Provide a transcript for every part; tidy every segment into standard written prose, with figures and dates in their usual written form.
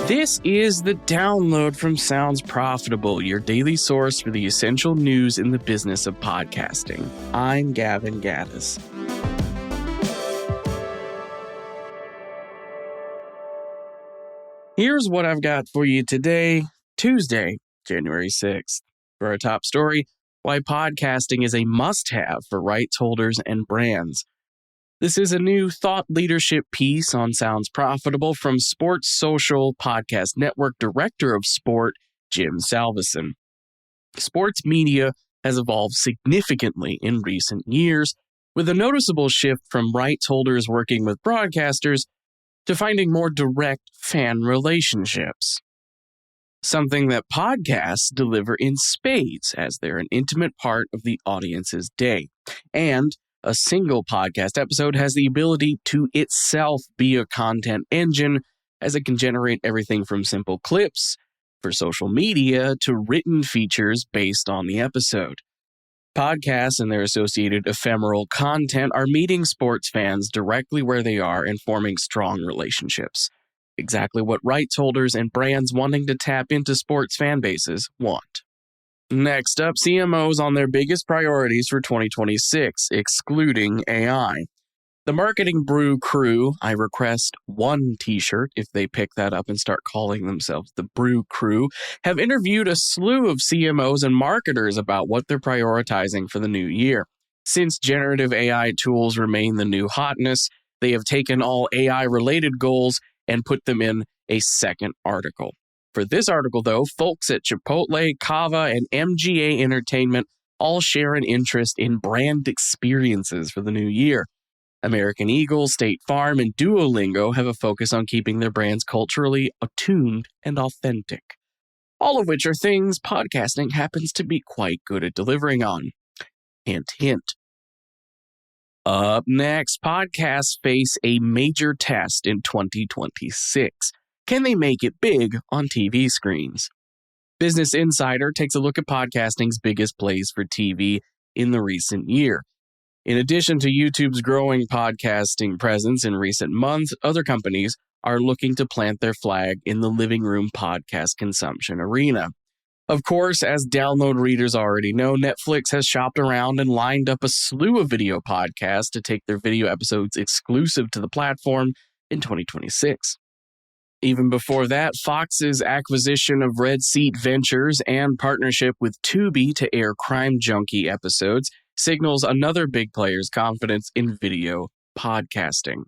This is the download from Sounds Profitable, your daily source for the essential news in the business of podcasting. I'm Gavin Gaddis. Here's what I've got for you today, Tuesday, January 6th. For our top story, why podcasting is a must-have for rights holders and brands. This is a new thought leadership piece on Sounds Profitable from Sports Social Podcast Network Director of Sport, Jim Salveson. Sports media has evolved significantly in recent years, with a noticeable shift from rights holders working with broadcasters to finding more direct fan relationships. Something that podcasts deliver in spades, as they're an intimate part of the audience's day. And a single podcast episode has the ability to itself be a content engine, as it can generate everything from simple clips for social media to written features based on the episode. Podcasts and their associated ephemeral content are meeting sports fans directly where they are and forming strong relationships. Exactly what rights holders and brands wanting to tap into sports fan bases want. Next up, CMOs on their biggest priorities for 2026, excluding AI. The marketing brew crew, I request one t-shirt if they pick that up and start calling themselves the brew crew, have interviewed a slew of CMOs and marketers about what they're prioritizing for the new year. Since generative AI tools remain the new hotness, they have taken all AI-related goals and put them in a second article. For this article, though, folks at Chipotle, Kava, and MGA Entertainment all share an interest in brand experiences for the new year. American Eagle, State Farm, and Duolingo have a focus on keeping their brands culturally attuned and authentic. All of which are things podcasting happens to be quite good at delivering on. Hint, hint. Up next, podcasts face a major test in 2026. Can they make it big on TV screens? Business Insider takes a look at podcasting's biggest plays for TV in the recent year. In addition to YouTube's growing podcasting presence in recent months, other companies are looking to plant their flag in the living room podcast consumption arena. Of course, as download readers already know, Netflix has shopped around and lined up a slew of video podcasts to take their video episodes exclusive to the platform in 2026. Even before that, Fox's acquisition of Red Seat Ventures and partnership with Tubi to air Crime Junkie episodes signals another big player's confidence in video podcasting.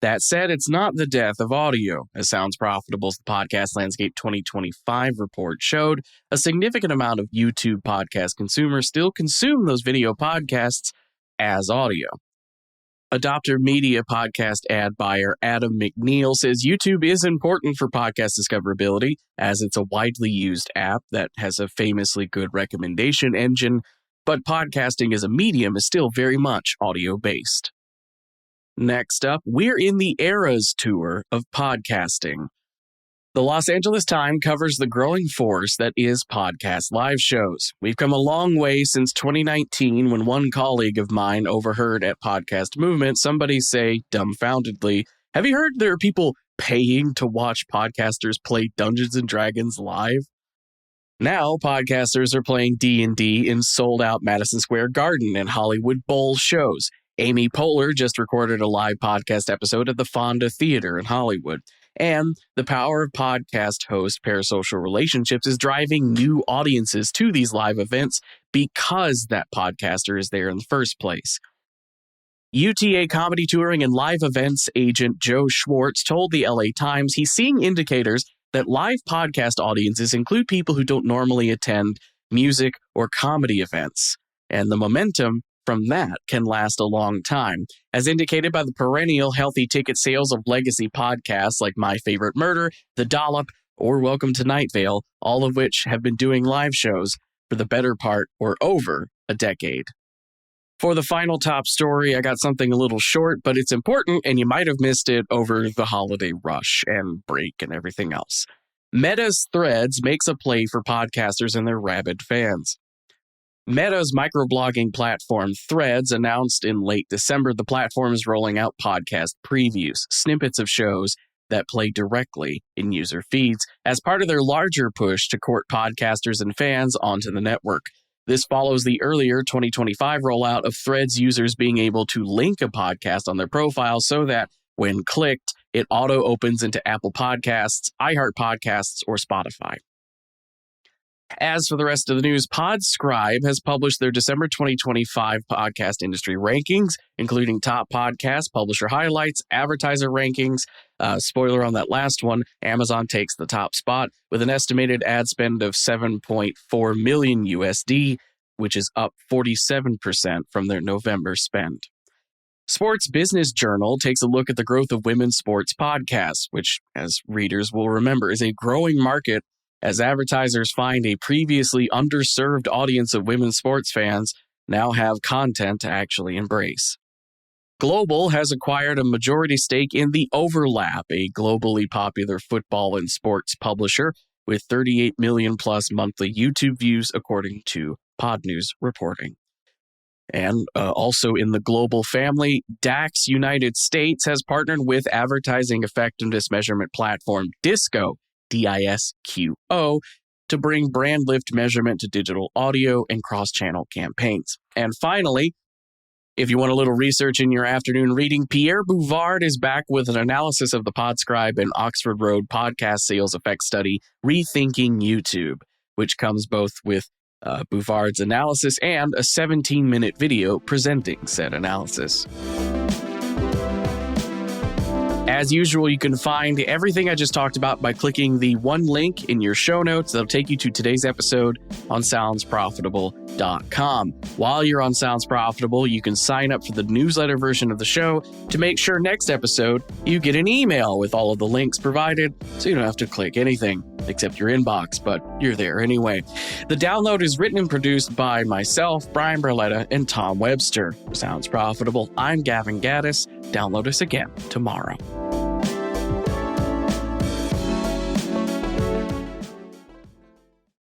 That said, it's not the death of audio. As Sounds Profitable's Podcast Landscape 2025 report showed, a significant amount of YouTube podcast consumers still consume those video podcasts as audio. Adopter Media podcast ad buyer Adam McNeil says YouTube is important for podcast discoverability, as it's a widely used app that has a famously good recommendation engine, but podcasting as a medium is still very much audio-based. Next up, we're in the Eras tour of podcasting. The Los Angeles Times covers the growing force that is podcast live shows. We've come a long way since 2019 when one colleague of mine overheard at Podcast Movement somebody say, dumbfoundedly, "Have you heard there are people paying to watch podcasters play Dungeons & Dragons live?" Now, podcasters are playing D&D in sold-out Madison Square Garden and Hollywood Bowl shows. Amy Poehler just recorded a live podcast episode at the Fonda Theater in Hollywood. And the power of podcast host Parasocial Relationships is driving new audiences to these live events because that podcaster is there in the first place. UTA comedy touring and live events agent Joe Schwartz told the LA Times he's seeing indicators that live podcast audiences include people who don't normally attend music or comedy events, and the momentum from that can last a long time, as indicated by the perennial healthy ticket sales of legacy podcasts like My Favorite Murder, The Dollop, or Welcome to Night Vale, all of which have been doing live shows for the better part or over a decade. For the final top story, I got something a little short, but it's important, and you might have missed it over the holiday rush and break and everything else. Meta's Threads makes a play for podcasters and their rabid fans. Meta's microblogging platform Threads announced in late December the platform is rolling out podcast previews, snippets of shows, that play directly in user feeds as part of their larger push to court podcasters and fans onto the network. This follows the earlier 2025 rollout of Threads users being able to link a podcast on their profile so that, when clicked, it auto-opens into Apple Podcasts, iHeart Podcasts, or Spotify. As for the rest of the news, Podscribe has published their December 2025 podcast industry rankings, including top podcast, publisher highlights, advertiser rankings. Spoiler on that last one, Amazon takes the top spot with an estimated ad spend of $7.4 million USD, which is up 47% from their November spend. Sports Business Journal takes a look at the growth of women's sports podcasts, which, as readers will remember, is a growing market as advertisers find a previously underserved audience of women's sports fans now have content to actually embrace. Global has acquired a majority stake in The Overlap, a globally popular football and sports publisher with 38 million plus monthly YouTube views, according to Podnews reporting. And also in the Global family, DAX United States has partnered with advertising effectiveness measurement platform Disco, DISQO, to bring brand lift measurement to digital audio and cross-channel campaigns. And finally, if you want a little research in your afternoon reading, Pierre Bouvard is back with an analysis of the Podscribe and Oxford Road podcast sales effect study, Rethinking YouTube, which comes both with Bouvard's analysis and a 17-minute video presenting said analysis. As usual, you can find everything I just talked about by clicking the one link in your show notes that'll take you to today's episode on soundsprofitable.com. While you're on Sounds Profitable, you can sign up for the newsletter version of the show to make sure next episode you get an email with all of the links provided, so you don't have to click anything except your inbox, but you're there anyway. The download is written and produced by myself, Brian Barletta, and Tom Webster. Sounds Profitable. I'm Gavin Gaddis. Download us again tomorrow.